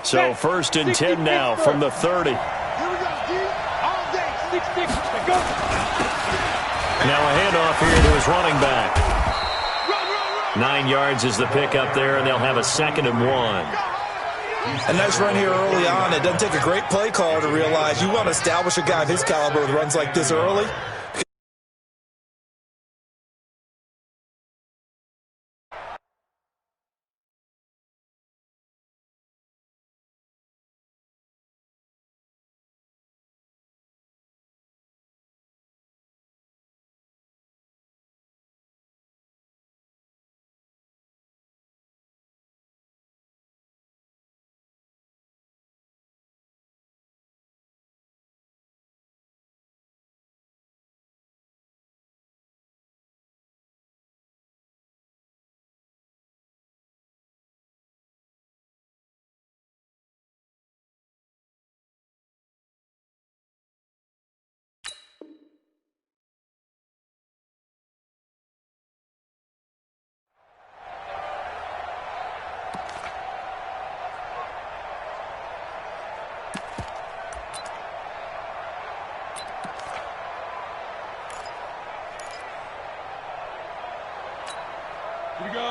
So first and 10 now from the 30. Here we go, D. All day. 6-6. Go. Now a handoff here to his running back. 9 yards is the pickup there, and they'll have a 2nd and 1. A nice run here early on. It doesn't take a great play caller to realize you want to establish a guy of his caliber with runs like this early.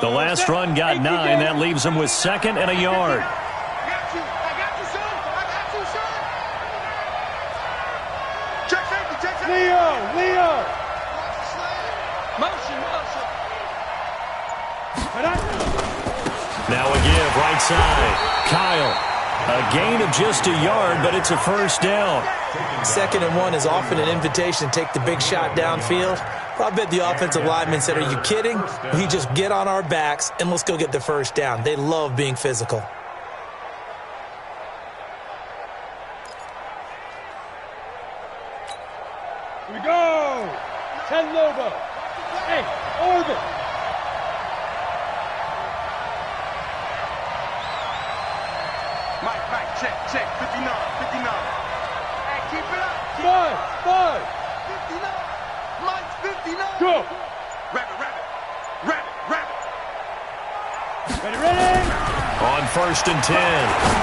The last run got 9. That leaves him with 2nd and a yard. I got you, son. I got you, son. Check safety. Leo. Motion. Now a give, right side. Kyle. A gain of just a yard, but it's a first down. 2nd and 1 is often an invitation to take the big shot downfield. I bet the offensive lineman said, are you kidding? We just get on our backs and let's go get the first down. They love being physical. Here we go. 10 Lobo. Hey, orbit. Mike, check. 59. Hey, keep it up. 5. 59. Mike's 59. Go. Rabbit. Ready. On 1st and 10,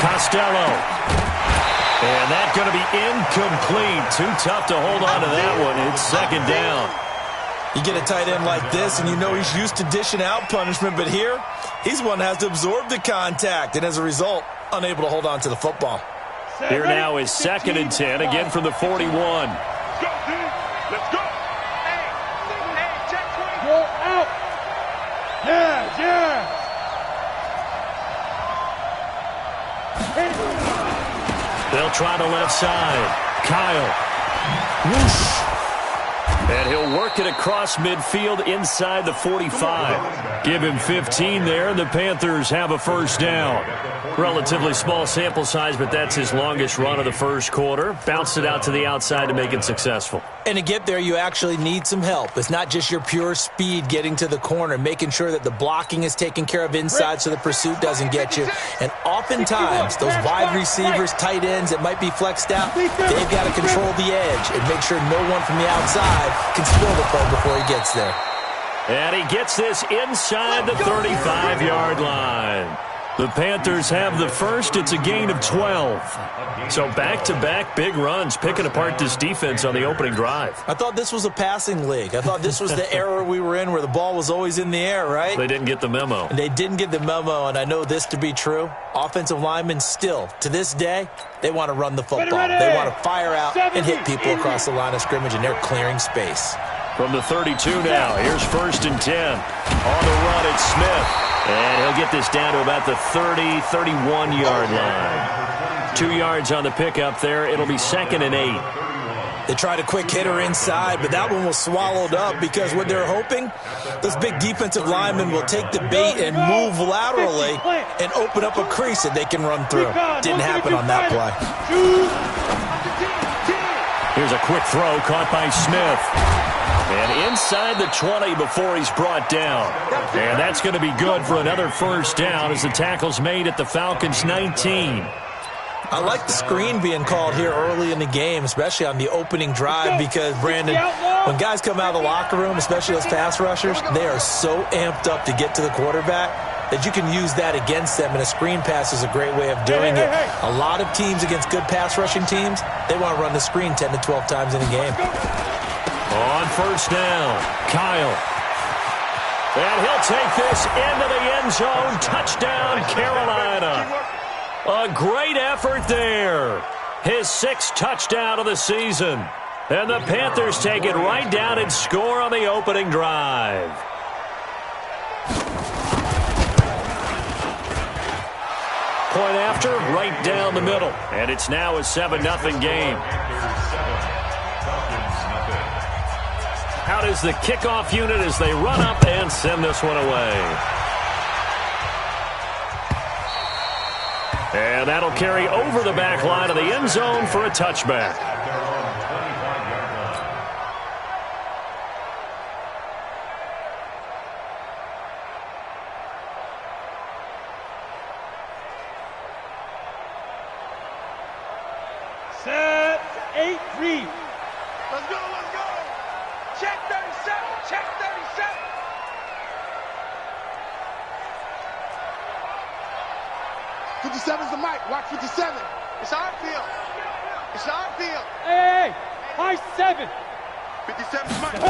Costello. And that's going to be incomplete. Too tough to hold on to that one. It's 2nd down. You get a tight end like this, and you know he's used to dishing out punishment, but here, he's one that has to absorb the contact, and as a result, unable to hold on to the football. Here now is 2nd and 10, again from the 41. Let's go. Hey, check 20. Go out. Yeah. They'll try the left side. Kyle. Whoosh. And he'll work it across midfield inside the 45. Give him 15 there, and the Panthers have a first down. Relatively small sample size, but that's his longest run of the first quarter. Bounced it out to the outside to make it successful. And to get there, you actually need some help. It's not just your pure speed getting to the corner, making sure that the blocking is taken care of inside so the pursuit doesn't get you. And oftentimes, those wide receivers, tight ends that might be flexed out, they've got to control the edge and make sure no one from the outside can spill the play before he gets there. And he gets this inside the 35-yard line. The Panthers have the first. It's a gain of 12. So back-to-back big runs, picking apart this defense on the opening drive. I thought this was a passing league. I thought this was the era we were in where the ball was always in the air, right? They didn't get the memo. They didn't get the memo, and I know this to be true. Offensive linemen still, to this day, they want to run the football. They want to fire out and hit people across the line of scrimmage, and they're clearing space. From the 32 now, here's 1st and 10. On the run, it's Smith. And he'll get this down to about the 31-yard line. 2 yards on the pickup there. It'll be 2nd and 8. They tried a quick hitter inside, but that one was swallowed up because what they're hoping, those big defensive linemen will take the bait and move laterally and open up a crease that they can run through. Didn't happen on that play. Here's a quick throw caught by Smith. And inside the 20 before he's brought down. And that's going to be good for another first down as the tackle's made at the Falcons' 19. I like the screen being called here early in the game, especially on the opening drive, because, Brandon, when guys come out of the locker room, especially those pass rushers, they are so amped up to get to the quarterback. that you can use that against them, and a screen pass is a great way of doing it. A lot of teams against good pass rushing teams, they want to run the screen 10 to 12 times in a game. On first down, Kyle. And he'll take this into the end zone. Touchdown, Carolina. A great effort there. His 6th touchdown of the season. And the Panthers take it right down and score on the opening drive. Point after, right down the middle. And it's now a 7-0 game. How does the kickoff unit as they run up and send this one away? And that'll carry over the back line of the end zone for a touchback. Set 8-3. Let's go, let's go. Check 37, check 37. '57's the mic. Watch 57. It's our field. It's our field. Hey, high 7. 57's mic.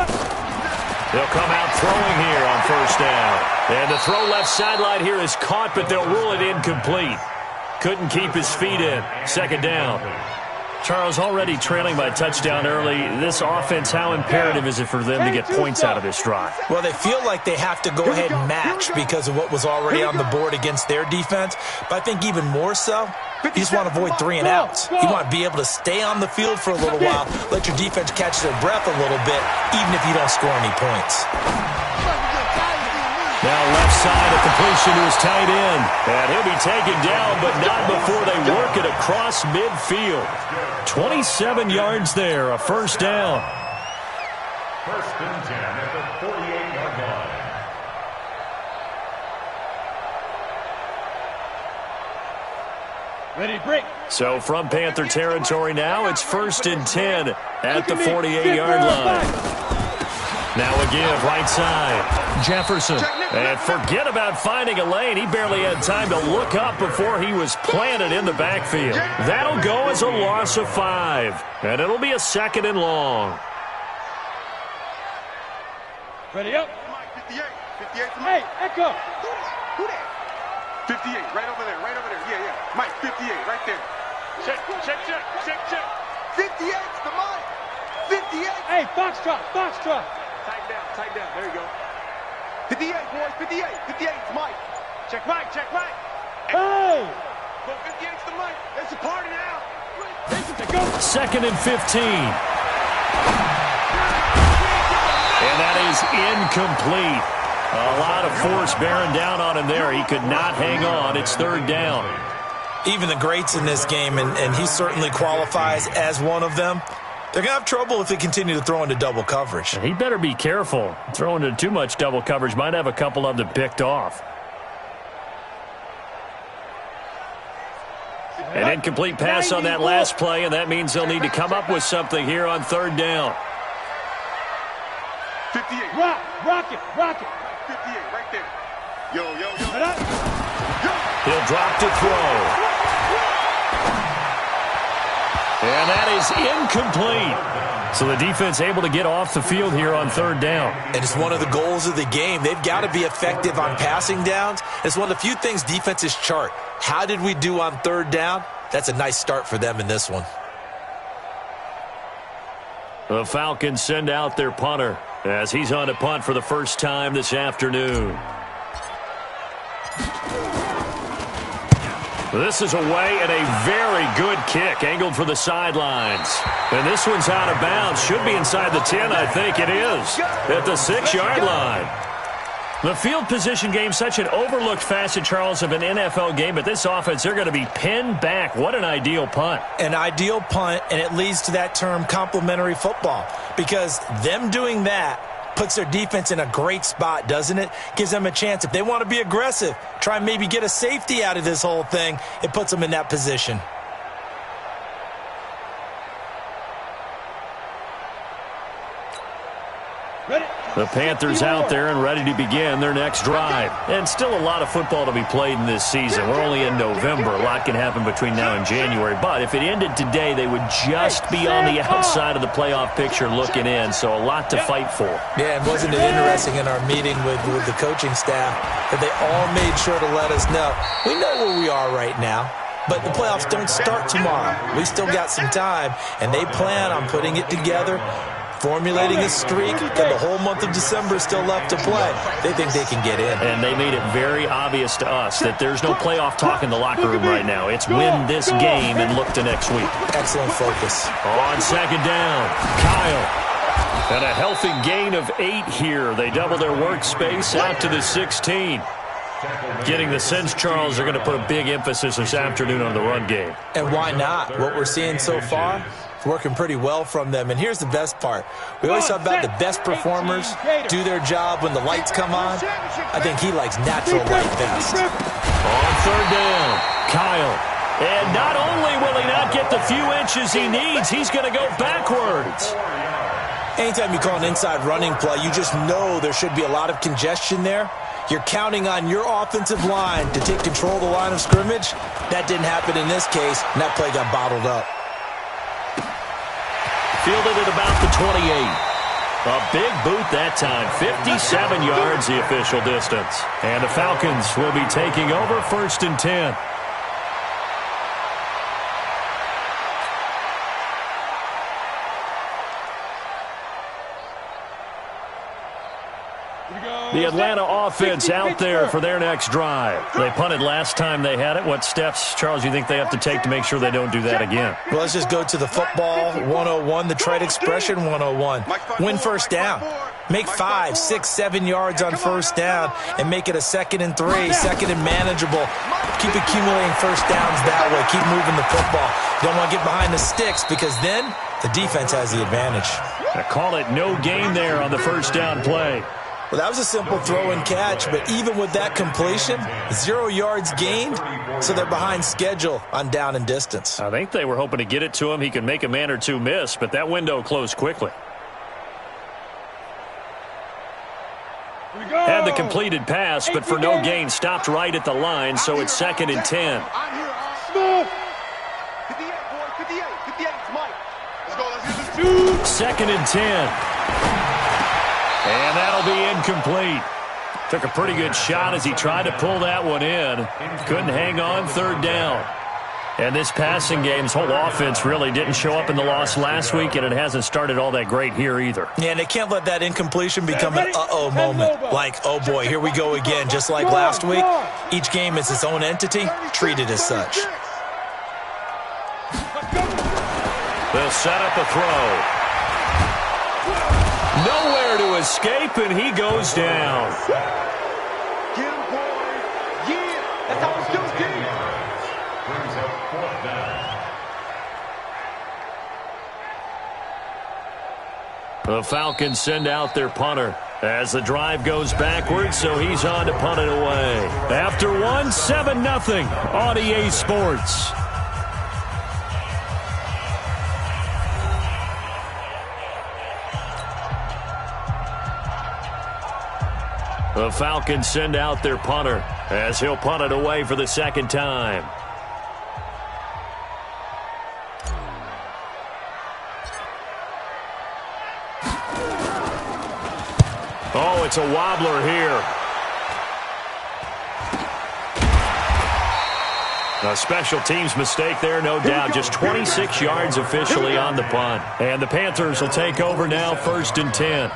They'll come out throwing here on first down. And the throw left sideline here is caught, but they'll rule it incomplete. Couldn't keep his feet in. Second down. Charles, already trailing by touchdown early. This offense, how imperative is it for them to get points out of this drive? Well, they feel like they have to go ahead and match because of what was already on the board against their defense. But I think even more so, you just want to avoid 3 and outs. You want to be able to stay on the field for a little while, let your defense catch their breath a little bit, even if you don't score any points. Now left side, a completion to his tight end. And he'll be taken down, but not before they work it across midfield. 27 yards there, a first down. First and 10 at the 48-yard line. Ready, break. So from Panther territory now, it's first and 10 at the 48-yard line. Now a give, right side. Jefferson. And forget about finding a lane. He barely had time to look up before he was planted in the backfield. That'll go as a loss of 5. And it'll be a 2nd and long. Ready up. 58. 58's the Hey, mic. echo. Who that? 58, right over there, right over there. Yeah, yeah. Mike, 58, right there. Check, check, check, check, check. 58's the mic. 58. Hey, foxtrot, foxtrot. Tight down. There you go. 58, boys, 58. 58's Mike. Check Mike, check Mike. Hey. Go 58's the mic. It's a party now. This is a go. 2nd and 15. And that is incomplete. A lot of force bearing down on him there. He could not hang on. It's 3rd down. Even the greats in this game, and he certainly qualifies as one of them, they're going to have trouble if they continue to throw into double coverage. He better be careful. Throwing into too much double coverage might have a couple of them picked off. An incomplete pass on that last play, and that means they'll need to come up with something here on 3rd down. 58. Rock it. 58, right there. Yo. Head up. He'll drop to throw. And that is incomplete. So the defense able to get off the field here on 3rd down. And it's one of the goals of the game. They've got to be effective on passing downs. It's one of the few things defenses chart. How did we do on 3rd down? That's a nice start for them in this one. The Falcons send out their punter as he's on a punt for the first time this afternoon. This is away and a very good kick, angled for the sidelines. And this one's out of bounds. Should be inside the 10, I think it is, at the 6-yard line. The field position game, such an overlooked facet, Charles, of an NFL game, but this offense, they're going to be pinned back. What an ideal punt. An ideal punt, and it leads to that term complementary football, because them doing that puts their defense in a great spot, doesn't it? Gives them a chance. If they want to be aggressive, try and maybe get a safety out of this whole thing, it puts them in that position. The Panthers out there and ready to begin their next drive. And still a lot of football to be played in this season. We're only in November. A lot can happen between now and January. But if it ended today, they would just be on the outside of the playoff picture looking in. So a lot to fight for. Yeah, and wasn't it interesting in our meeting with the coaching staff that they all made sure to let us know, we know where we are right now. But the playoffs don't start tomorrow. We still got some time, and they plan on putting it together, formulating a streak, and the whole month of December is still left to play. They think they can get in. And they made it very obvious to us that there's no playoff talk in the locker room right now. It's win this game and look to next week. Excellent focus. On second down, Kyle. And a healthy gain of 8 here. They double their workspace out to the 16. Getting the sense, Charles, they're going to put a big emphasis this afternoon on the run game. And why not? What we're seeing so far, it's working pretty well from them. And here's the best part. We always talk about the best performers do their job when the lights come on. I think he likes natural light best. On third down, Kyle. And not only will he not get the few inches he needs, he's going to go backwards. Anytime you call an inside running play, you just know there should be a lot of congestion there. You're counting on your offensive line to take control of the line of scrimmage. That didn't happen in this case, and that play got bottled up. Fielded at about the 28. A big boot that time. 57 yards the official distance. And the Falcons will be taking over 1st and 10. The Atlanta offense out there for their next drive. They punted last time they had it. What steps, Charles, you think they have to take to make sure they don't do that again? Well, let's just go to the football 101, the trade expression 101. Win first down. Make 5, 6, 7 yards on first down and make it a 2nd and 3, 2nd and manageable. Keep accumulating first downs that way. Keep moving the football. You don't want to get behind the sticks because then the defense has the advantage. I call it no gain there on the first down play. Well, that was a simple throw and catch, but even with that completion, 0 yards gained, so they're behind schedule on down and distance. I think they were hoping to get it to him. He could make a man or two miss, but that window closed quickly. Had the completed pass, but for no gain, stopped right at the line, so it's 2nd and 10. 2nd and 10. And that'll be incomplete. Took a pretty good shot as he tried to pull that one in. Couldn't hang on 3rd down. And this passing game's whole offense really didn't show up in the loss last week, and it hasn't started all that great here either. Yeah, and they can't let that incompletion become an uh-oh moment. Like, oh boy, here we go again. Just like last week, each game is its own entity, treated as such. They'll set up a throw. Nowhere to escape, and he goes down. Get him, boys. Yeah, that's how it's done, kid. Brings up 4th down. The Falcons send out their punter as the drive goes backwards, so he's on to punt it away. After 1, 7-0 on EA Sports. The Falcons send out their punter as he'll punt it away for the 2nd time. Oh, it's a wobbler here. A special teams mistake there, no doubt. Just 26 yards officially on the punt. And the Panthers will take over now, 1st and 10.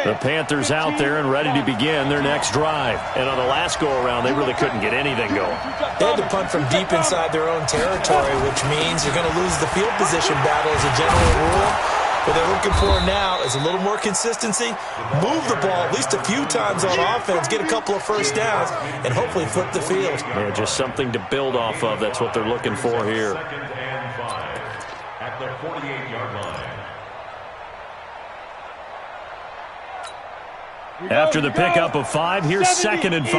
The Panthers out there and ready to begin their next drive. And on the last go-around, they really couldn't get anything going. They had to punt from deep inside their own territory, which means you're going to lose the field position battle as a general rule. What they're looking for now is a little more consistency, move the ball at least a few times on offense, get a couple of first downs, and hopefully flip the field. Yeah, just something to build off of. That's what they're looking for here. 2nd and 5 at the 48-yard line. After the pickup of 5, here's 2nd and 5.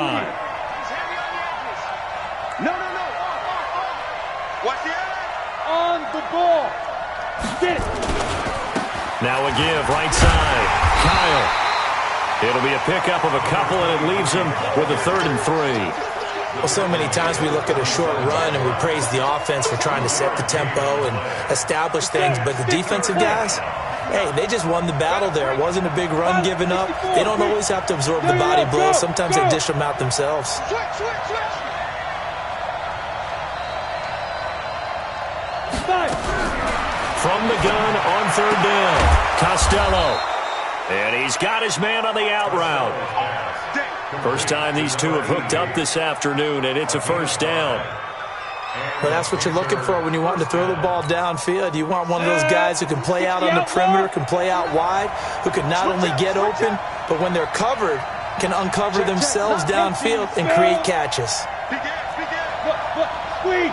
No. Watch the edge. On the ball. Get it. Now a give, right side. Kyle. It'll be a pickup of a couple, and it leaves him with a 3rd and 3. Well, so many times we look at a short run and we praise the offense for trying to set the tempo and establish things, but the defensive guys, hey, they just won the battle there. It wasn't a big run given up. They don't always have to absorb the body blows. Sometimes they dish them out themselves. Switch. From the gun on 3rd down, Costello. And he's got his man on the out route. First time these two have hooked up this afternoon, and it's a first down. But that's what you're looking for when you want to throw the ball downfield. You want one of those guys who can play out on the perimeter, can play out wide, who can not only get open, but when they're covered, can uncover themselves downfield and create catches. Squeeze.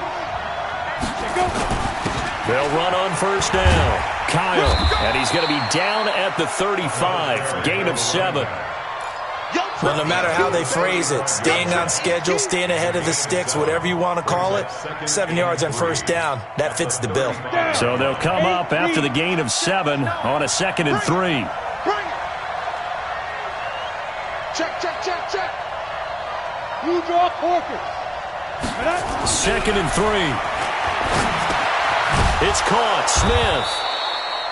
They'll run on first down. Kyle, and he's going to be down at the 35. Gain of 7. Well, no matter how they phrase it, staying on schedule, staying ahead of the sticks, whatever you want to call it, 7 yards on first down, that fits the bill. So they'll come up after the gain of 7 on a 2nd and 3. Check. You draw Corker. 2nd and 3. It's caught. Smith.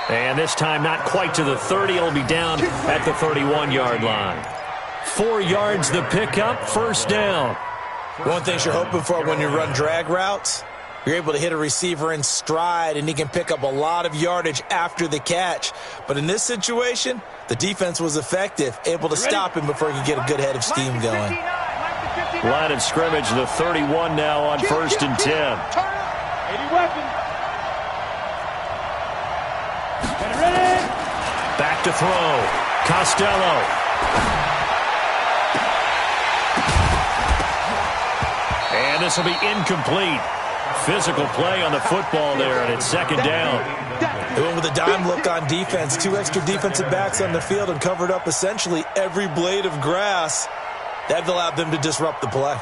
And this time not quite to the 30. It'll be down at the 31-yard line. 4 yards the pickup. First down. One thing you're hoping for when you run drag routes, you're able to hit a receiver in stride, and he can pick up a lot of yardage after the catch. But in this situation, the defense was effective, able to stop him before he could get a good head of steam going. Line of scrimmage, the 31 now on 1st and 10. 80 weapons. Get ready. Back to throw. Costello. And this will be incomplete. Physical play on the football there, and it's 2nd down. They went with a dime look on defense. 2 extra defensive backs on the field and covered up essentially every blade of grass. That allowed them to disrupt the play.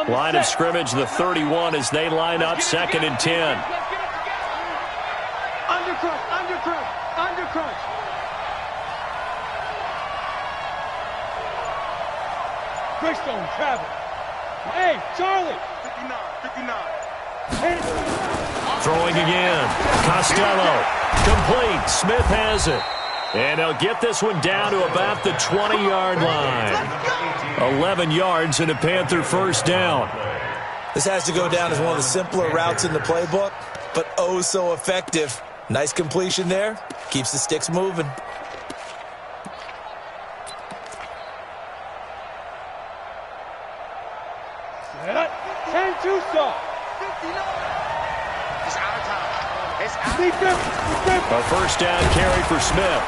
Line of scrimmage, the 31 as they line up 2nd and 10. Undercrush. Christone travel. Hey, Charlie. 59. Throwing again. Costello. Complete. Smith has it. And they'll get this one down to about the 20-yard line. 11 yards and a Panther first down. This has to go down as one of the simpler routes in the playbook, but oh so effective. Nice completion there. Keeps the sticks moving. Set up. 10-2 stop. It's out of time. A first down carry for Smith.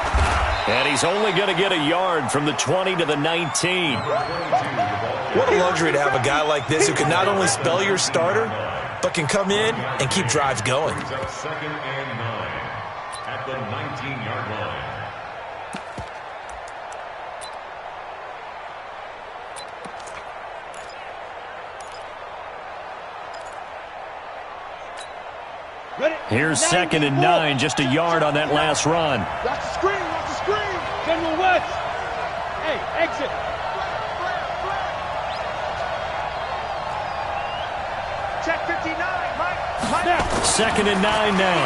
And he's only going to get a yard from the 20 to the 19. What a luxury to have a guy like this who can not only spell your starter, but can come in and keep drives going. 2nd and 9 at the 19-yard line. Here's 2nd and 9, just a yard on that last run. Watch the screen. General West. Hey, exit. Check 59, Mike. 2nd and 9 now.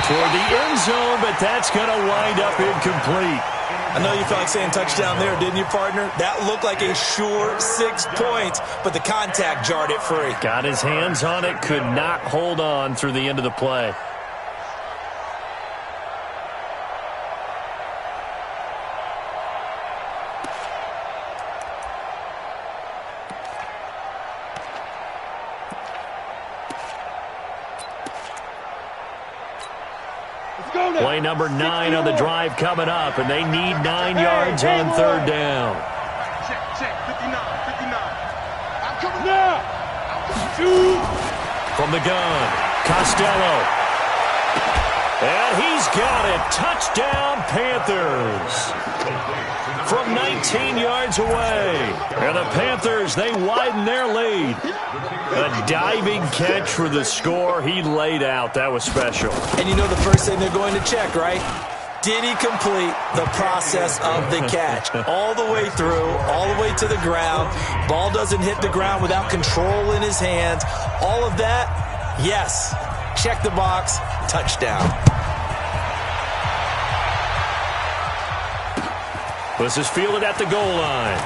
Toward the end zone, but that's going to wind up incomplete. I know you felt like saying touchdown there, didn't you, partner? That looked like a sure 6 points, but the contact jarred it free. Got his hands on it, could not hold on through the end of the play. Play number 9 on the drive coming up, and they need 9 yards on third down. Check, 59. I'm coming now. Shoot. From the gun, Costello. And he's got it. Touchdown, Panthers. From 19 yards away. And the Panthers, they widen their lead. A diving catch for the score. He laid out. That was special. And you know the first thing they're going to check, right? Did he complete the process of the catch? All the way through, all the way to the ground. Ball doesn't hit the ground without control in his hands. All of that, yes. Check the box, touchdown. This is fielded at the goal line.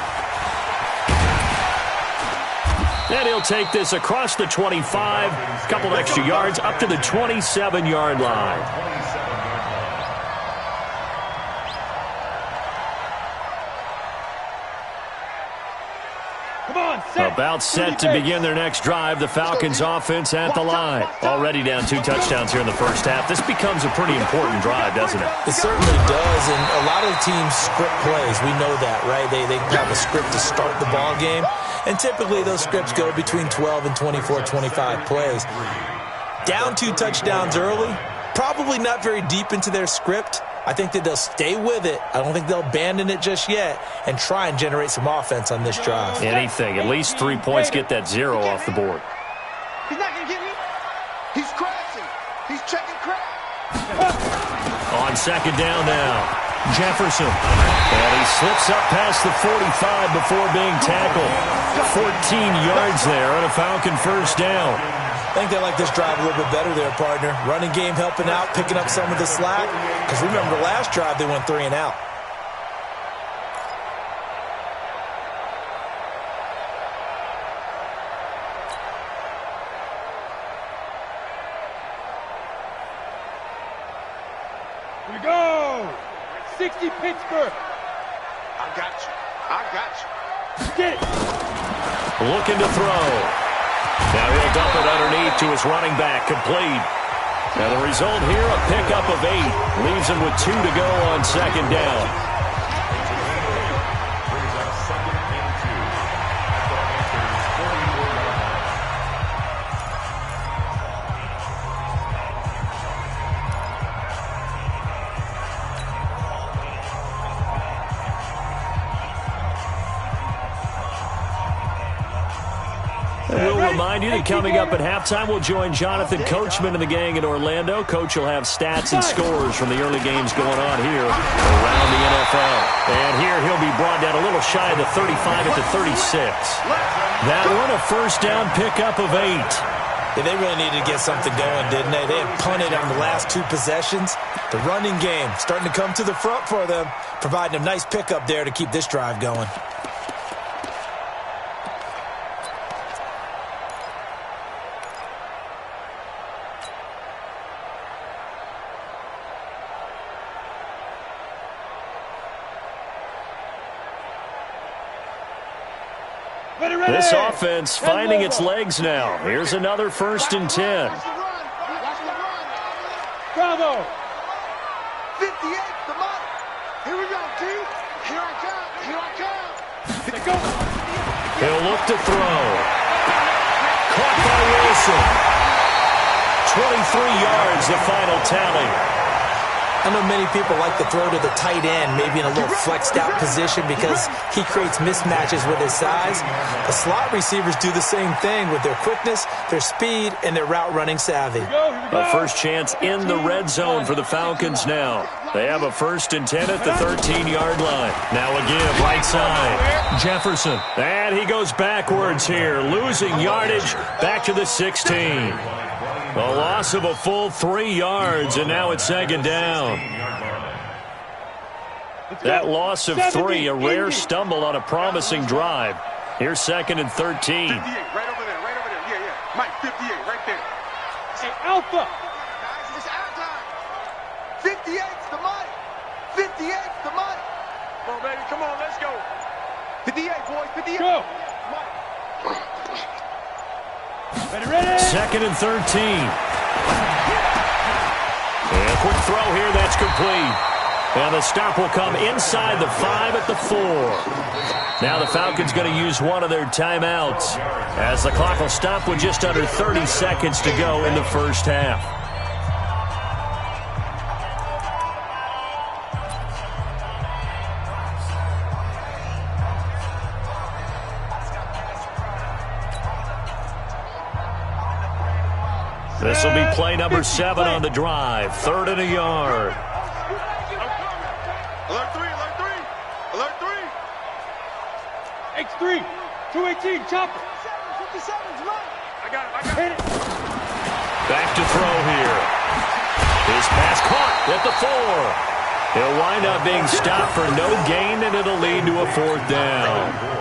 And he'll take this across the 25, a couple extra yards, up to the 27-yard line. About set to begin their next drive. The Falcons offense at the line. Already down 2 touchdowns here in the first half. This becomes a pretty important drive, doesn't it? It certainly does, and a lot of the teams script plays. We know that, right? They have a script to start the ball game, and typically those scripts go between 12 and 24, 25 plays. Down 2 touchdowns early, probably not very deep into their script. I think that they'll stay with it. I don't think they'll abandon it just yet and try and generate some offense on this drive. Anything. At least 3 points, get that 0 off the board. He's not going to get me. He's crashing. He's checking crash. On second down now, Jefferson. And he slips up past the 45 before being tackled. 14 yards there on a Falcon first down. I think they like this drive a little bit better there, partner. Running game helping out, picking up some of the slack. Because remember, the last drive they went 3 and out. Here we go. 60 Pittsburgh. I got you. Get it. Looking to throw. Now he'll dump it underneath to his running back, complete. Now the result here, a pickup of 8. Leaves him with 2 to go on second down. Remind you that coming up at halftime, we'll join Jonathan Coachman and the gang in Orlando. Coach will have stats and scores from the early games going on here around the NFL. And here he'll be brought down a little shy of the 35 at the 36. That one, a first down pickup of 8. Yeah, they really needed to get something going, didn't they? They had punted on the last 2 possessions. The running game starting to come to the front for them, providing a nice pickup there to keep this drive going. This offense finding its legs now. Here's another 1st and 10. Bravo. 58, the mark. Here we go, team. Here I come. Let's go. He'll look to throw. Caught by Wilson. 23 yards, the final tally. I know many people like to throw to the tight end, maybe in a little flexed out position because he creates mismatches with his size. The slot receivers do the same thing with their quickness, their speed, and their route running savvy. A first chance in the red zone for the Falcons now. They have a 1st and 10 at the 13-yard line. Now again, right side, Jefferson. And he goes backwards here, losing yardage back to the 16. A loss of a full 3 yards, and now it's second down. That loss of 3, a rare stumble on a promising drive. Here's 2nd and 13. 58, right over there, right over there. Yeah, yeah. Mike, 58, right there. Hey, Alpha. Guys, it's our time. 58's the Mike. 58's the Mike. Come on, baby, come on, let's go. 58, boys, 58. Go. Ready. 2nd and 13. And a quick throw here, that's complete. And the stop will come inside the 5 at the 4. Now the Falcons going to use one of their timeouts as the clock will stop with just under 30 seconds to go in the first half. This will be play number 7 on the drive. 3rd and a yard. Alert 3, alert 3. Alert 3. X3. 218, chopper. 57's right. I got it. Hit it. Back to throw here. His pass caught at the 4. He'll wind up being stopped for no gain, and it'll lead to a 4th down.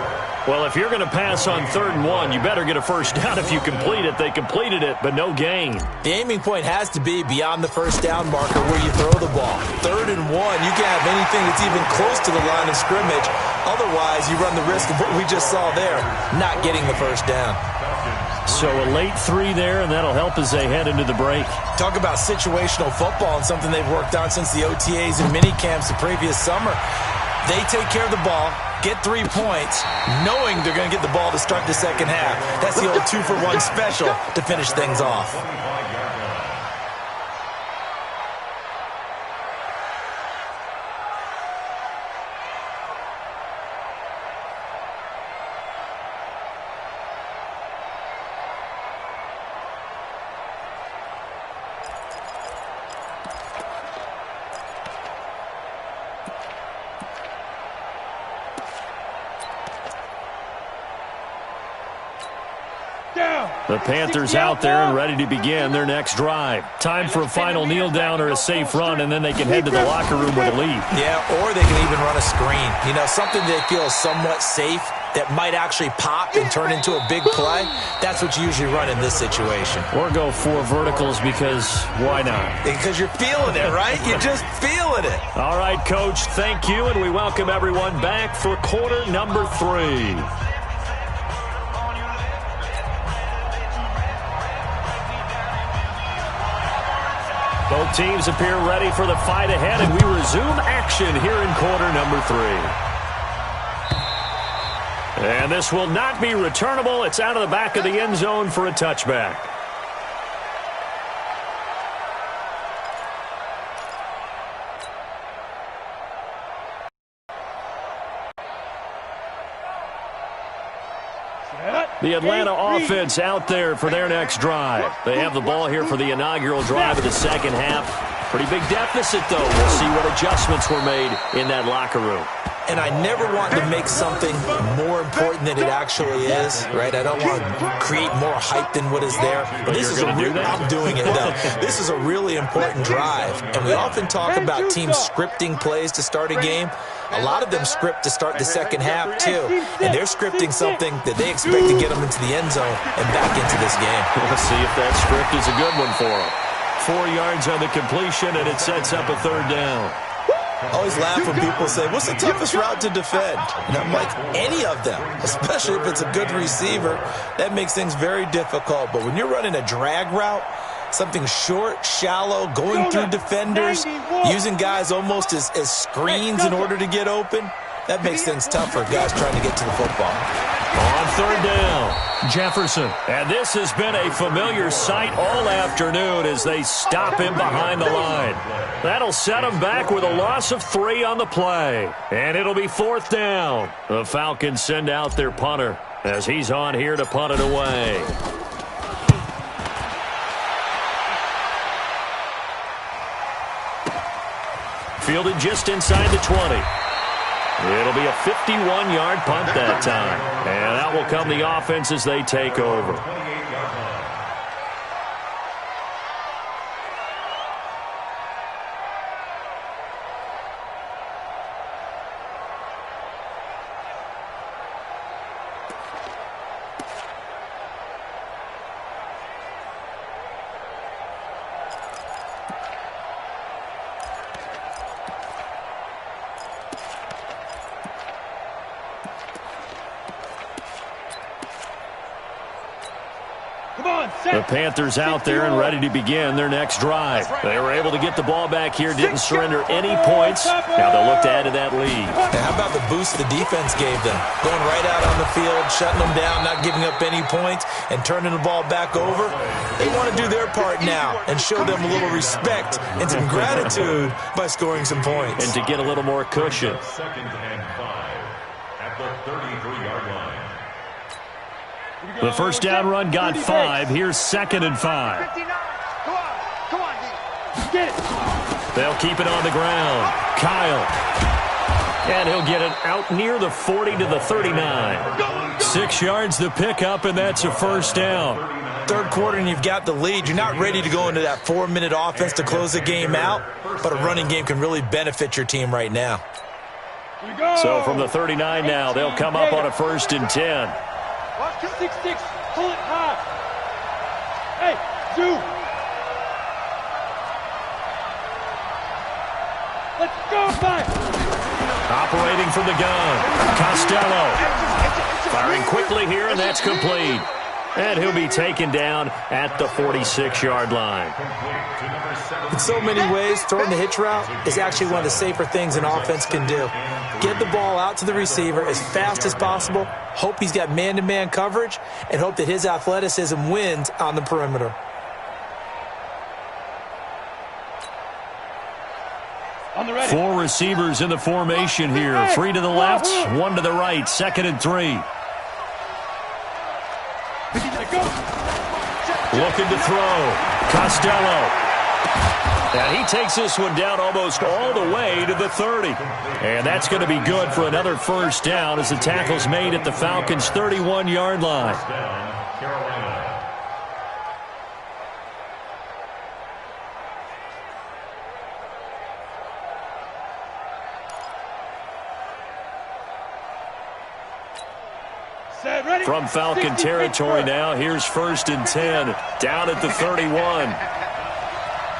Well, if you're going to pass on 3rd and 1, you better get a first down if you complete it. They completed it, but no gain. The aiming point has to be beyond the first down marker where you throw the ball. 3rd and 1, you can't have anything that's even close to the line of scrimmage. Otherwise, you run the risk of what we just saw there, not getting the first down. So a late 3 there, and that'll help as they head into the break. Talk about situational football and something they've worked on since the OTAs and mini camps the previous summer. They take care of the ball, get 3 points, knowing they're going to get the ball to start the second half. That's the old 2-for-1 special to finish things off. The Panthers out there and ready to begin their next drive. Time for a final kneel down or a safe run, and then they can head to the locker room with a lead. Yeah, or they can even run a screen. You know, something they feel somewhat safe that might actually pop and turn into a big play. That's what you usually run in this situation. Or go 4 verticals because why not? Because you're feeling it, right? You're just feeling it. All right, Coach, thank you, and we welcome everyone back for quarter number 3. Both teams appear ready for the fight ahead, and we resume action here in quarter number 3. And this will not be returnable. It's out of the back of the end zone for a touchback. The Atlanta offense out there for their next drive. They have the ball here for the inaugural drive of the second half. Pretty big deficit, though. We'll see what adjustments were made in that locker room. And I never want to make something more important than it actually is, right? I don't want to create more hype than what is there. But this is I'm doing it, though. This is a really important drive. And we often talk about teams scripting plays to start a game. A lot of them script to start the second half, too. And they're scripting something that they expect to get them into the end zone and back into this game. Let's see if that script is a good one for them. 4 yards on the completion, and it sets up a 3rd down. I always laugh when people say, what's the toughest route to defend? And I'm like, any of them, especially if it's a good receiver. That makes things very difficult. But when you're running a drag route, something short, shallow, going through defenders, using guys almost as screens in order to get open, that makes things tough for guys trying to get to the football. On 3rd down, Jefferson. And this has been a familiar sight all afternoon as they stop him behind the line. That'll set him back with a loss of 3 on the play. And it'll be 4th down. The Falcons send out their punter as he's on here to punt it away. Fielded just inside the 20. It'll be a 51-yard punt that time. And that will come the offense as they take over. The Panthers out there and ready to begin their next drive. They were able to get the ball back here, didn't surrender any points. Now they'll look to add to that lead. And how about the boost the defense gave them? Going right out on the field, shutting them down, not giving up any points, and turning the ball back over. They want to do their part now and show them a little respect and some gratitude by scoring some points. And to get a little more cushion. 2nd and 5 at the 33-yard line. The first down run got 5. Here's 2nd and 5. Come on, D. Get it. They'll keep it on the ground. Kyle. And he'll get it out near the 40 to the 39. 6 yards the pickup, and that's a first down. Third quarter and you've got the lead. You're not ready to go into that 4-minute offense to close the game out, but a running game can really benefit your team right now. So from the 39 now, they'll come up on a 1st and 10. 6-6, pull it high. Hey, Zoo. Let's go, Mike. Operating from the gun, Costello. Firing quickly here, and that's complete. And he'll be taken down at the 46-yard line. In so many ways, throwing the hitch route is actually one of the safer things an offense can do. Get the ball out to the receiver as fast as possible, hope he's got man-to-man coverage, and hope that his athleticism wins on the perimeter. On the ready. 4 receivers in the formation here. 3 to the left, 1 to the right. 2nd and 3. Looking to throw. Costello. And he takes this one down almost all the way to the 30. And that's going to be good for another first down as the tackle's made at the Falcons' 31-yard line. From Falcon territory now, here's 1st and 10, down at the 31.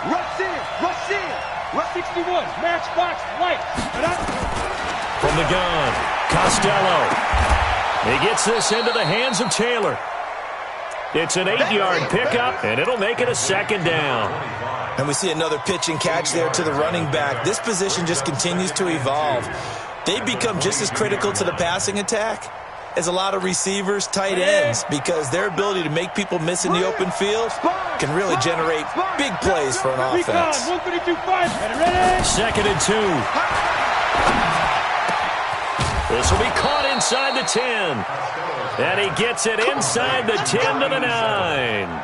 Rush in, rush in. Rush 61, matchbox, light. From the gun, Costello. He gets this into the hands of Taylor. It's an 8-yard pickup, and it'll make it a 2nd down. And we see another pitch and catch there to the running back. This position just continues to evolve. They become just as critical to the passing attack as a lot of receivers, tight ends, because their ability to make people miss in the open field can really generate big plays for an offense. 152-5, 2nd and 2. This will be caught inside the 10. And he gets it inside the 10 to the 9.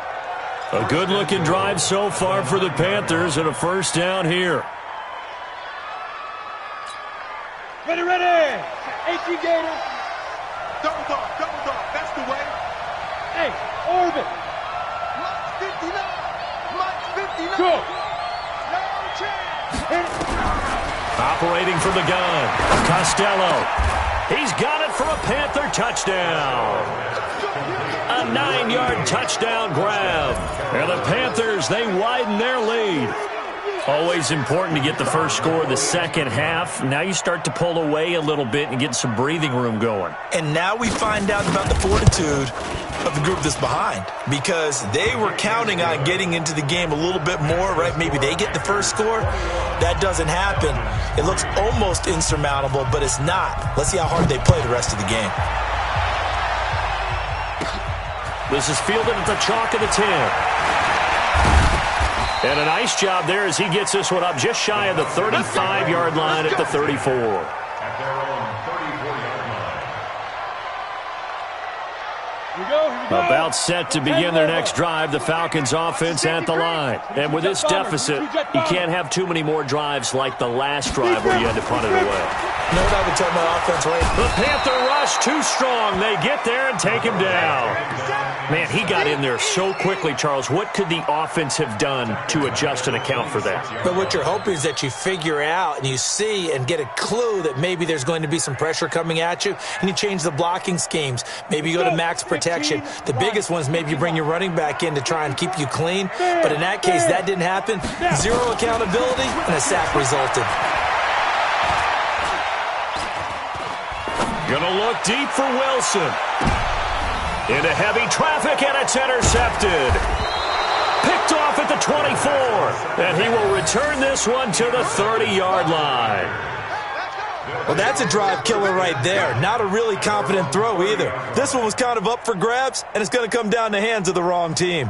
A good-looking drive so far for the Panthers and a first down here. Ready. 18 Gator. Double dog, that's the way. Hey, orbit. Mike 59. Go. No chance. Operating from the gun, Costello. He's got it for a Panther touchdown. A 9-yard touchdown grab. And the Panthers, they widen their lead. Always important to get the first score of the second half. Now you start to pull away a little bit and get some breathing room going. And now we find out about the fortitude of the group that's behind, because they were counting on getting into the game a little bit more, right? Maybe they get the first score. That doesn't happen. It looks almost insurmountable, but it's not. Let's see how hard they play the rest of the game. This is fielded at the chalk of the 10. And a nice job there as he gets this one up just shy of the 35-yard line at the 34. At their own 34-yard line. Here we go. About set to begin their next drive, the Falcons offense at the line. And with this deficit, you can't have too many more drives like the last drive where you had to punt it away. You know what I would tell my offense right? The Panther rush too strong. They get there and take him down. Man, he got in there so quickly, Charles. What could the offense have done to adjust and account for that? But what you're hoping is that you figure out and you see and get a clue that maybe there's going to be some pressure coming at you, and you change the blocking schemes. Maybe you go to max protection. The biggest one is maybe you bring your running back in to try and keep you clean. But in that case, that didn't happen. Zero accountability, and a sack resulted. Gonna look deep for Wilson. Into heavy traffic, and it's intercepted. Picked off at the 24, and he will return this one to the 30-yard line. Well, that's a drive killer right there. Not a really confident throw either. This one was kind of up for grabs, and it's going to come down the hands of the wrong team.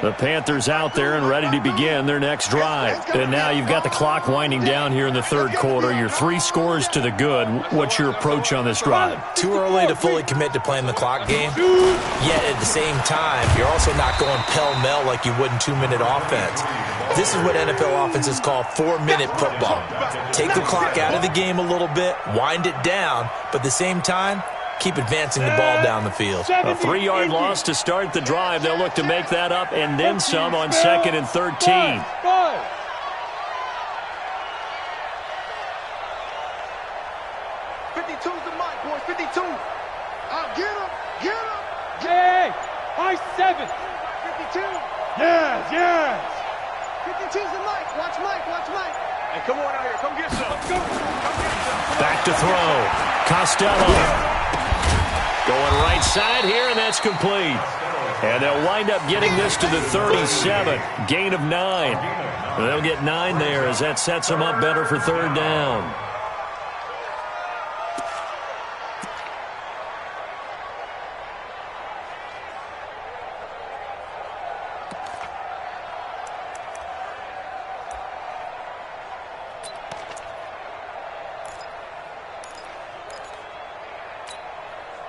The Panthers out there and ready to begin their next drive. And now you've got the clock winding down here in the third quarter. You're 3 scores to the good. What's your approach on this drive? Too early to fully commit to playing the clock game. Yet at the same time, you're also not going pell-mell like you would in 2-minute offense. This is what NFL offenses call 4-minute football. Take the clock out of the game a little bit, wind it down, but at the same time, keep advancing the ball down the field. A 3-yard loss to start the drive. They'll look to make that up and then some on 2nd and 13. 52's the mic, boys. 52. Get him. Get him. Hey, high 7. 52. Yes. 52's the mic. Watch Mike. Hey, come on out here. Come get some. Let's go. Back to throw. Costello. Going right side here, and that's complete. And they'll wind up getting this to the 37. Gain of 9. They'll get 9 there as that sets them up better for 3rd down.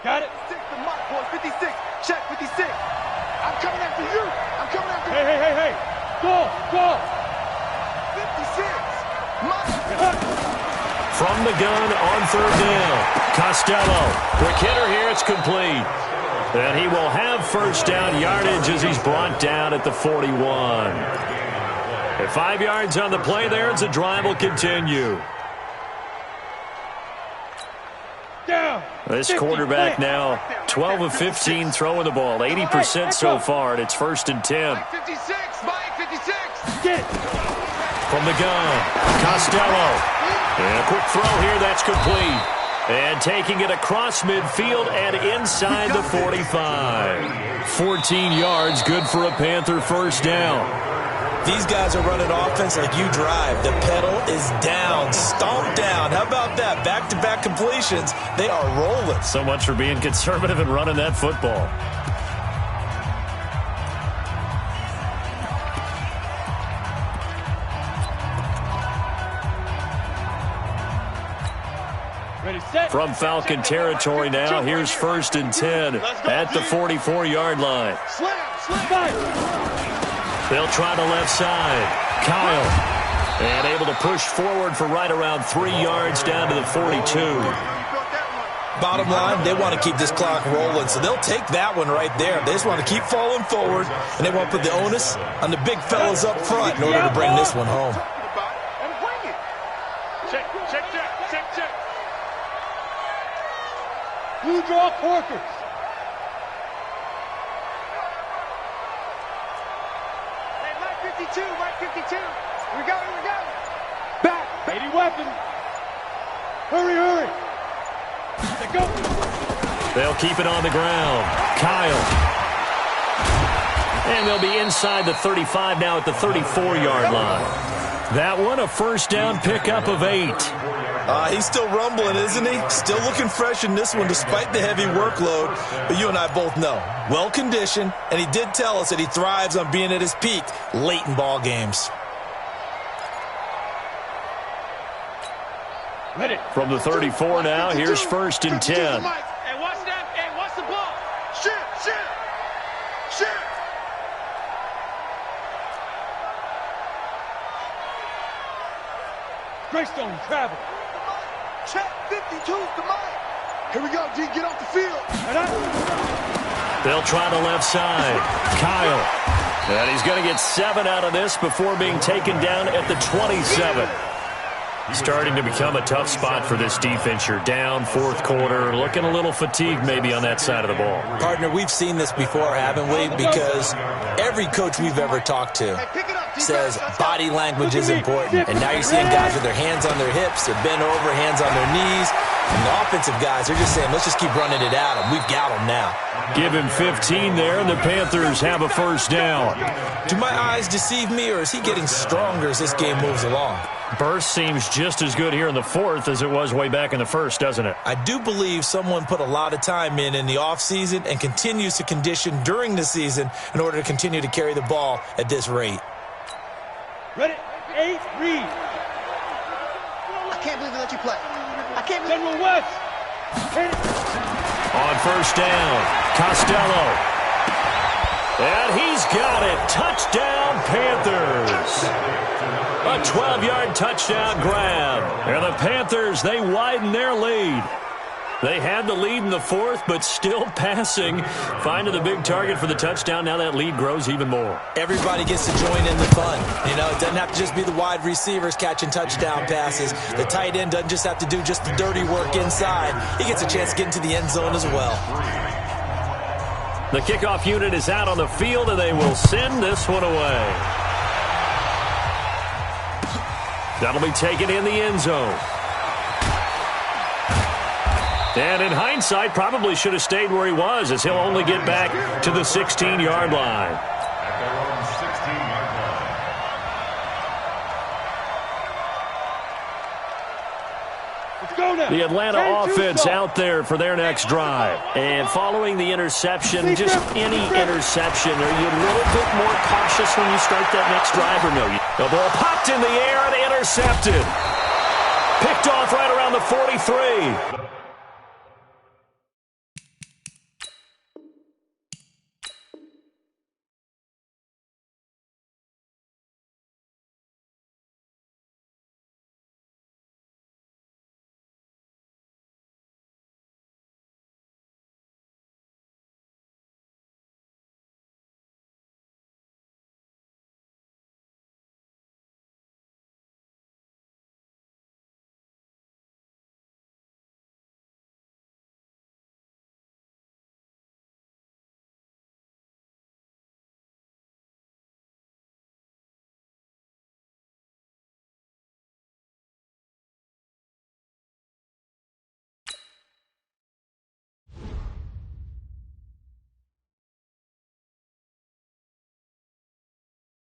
Got it. 6 the mic, boys. 56. Check 56. I'm coming after you. you. Hey. Go. 56. From the gun on 3rd down. Costello. Quick hitter here. It's complete. And he will have 1st down yardage as he's brought down at the 41. At 5 yards on the play there as the drive will continue. This quarterback now 12 of 15 throwing the ball, 80% so far, and it's 1st and 10. Mike 56. From the gun, Costello. And a quick throw here, that's complete. And taking it across midfield and inside the 45. 14 yards, good for a Panther 1st down. These guys are running offense like you drive. The pedal is down, stomped down. How about that? Back-to-back completions. They are rolling. So much for being conservative and running that football. Ready, set. From Falcon territory now, here's 1st and 10 at the 44-yard line. They'll try the left side. Kyle. And able to push forward for right around 3 yards down to the 42. Bottom line, they want to keep this clock rolling, so they'll take that one right there. They just want to keep falling forward, and they want to put the onus on the big fellas up front in order to bring this one home. Check. Blue draw Corkers. Mike 52. Here we go. Back. 80 weapon. Hurry. Let go. They'll keep it on the ground. Kyle. And they'll be inside the 35 now at the 34-yard line. That one, a 1st down pickup of 8. He's still rumbling, isn't he? Still looking fresh in this one despite the heavy workload. But you and I both know, well-conditioned, and he did tell us that he thrives on being at his peak late in ball games. Ready. From the 34 now, here's 1st and 10. Hey, watch that. Hey, watch the ball. Shit. Greystone travel. Check 52's the mic. Here we go, G. Get off the field. They'll try the left side. Kyle. And he's going to get 7 out of this before being taken down at the 27. Starting to become a tough spot for this defense. You're down fourth quarter, looking a little fatigued maybe on that side of the ball. Partner, we've seen this before, haven't we? Because every coach we've ever talked to says body language is important. And now you're seeing guys with their hands on their hips, they're bent over, hands on their knees. And the offensive guys, they're just saying, let's just keep running it at them. We've got them now. Give him 15 there, and the Panthers have a first down. Do my eyes deceive me, or is he getting stronger as this game moves along? Burst seems just as good here in the fourth as it was way back in the first, doesn't it? I do believe someone put a lot of time in the offseason and continues to condition during the season in order to continue to carry the ball at this rate. Ready? 8, read. I can't believe they let you play. I can't believe General West. Hit it. On first down, Costello. And he's got it. Touchdown, Panthers. A 12-yard touchdown grab. And the Panthers, they widen their lead. They had the lead in the fourth, but still passing. Finding the big target for the touchdown. Now that lead grows even more. Everybody gets to join in the fun. You know, it doesn't have to just be the wide receivers catching touchdown passes. The tight end doesn't just have to do just the dirty work inside. He gets a chance to get into the end zone as well. The kickoff unit is out on the field, and they will send this one away. That'll be taken in the end zone. And in hindsight, probably should have stayed where he was, as he'll only get back to the 16-yard line. At their own 16-yard line. Let's go now. The Atlanta offense out there for their next drive. And following the interception, just any interception, are you a little bit more cautious when you start that next drive or no? The ball popped in the air and intercepted. Picked off right around the 43.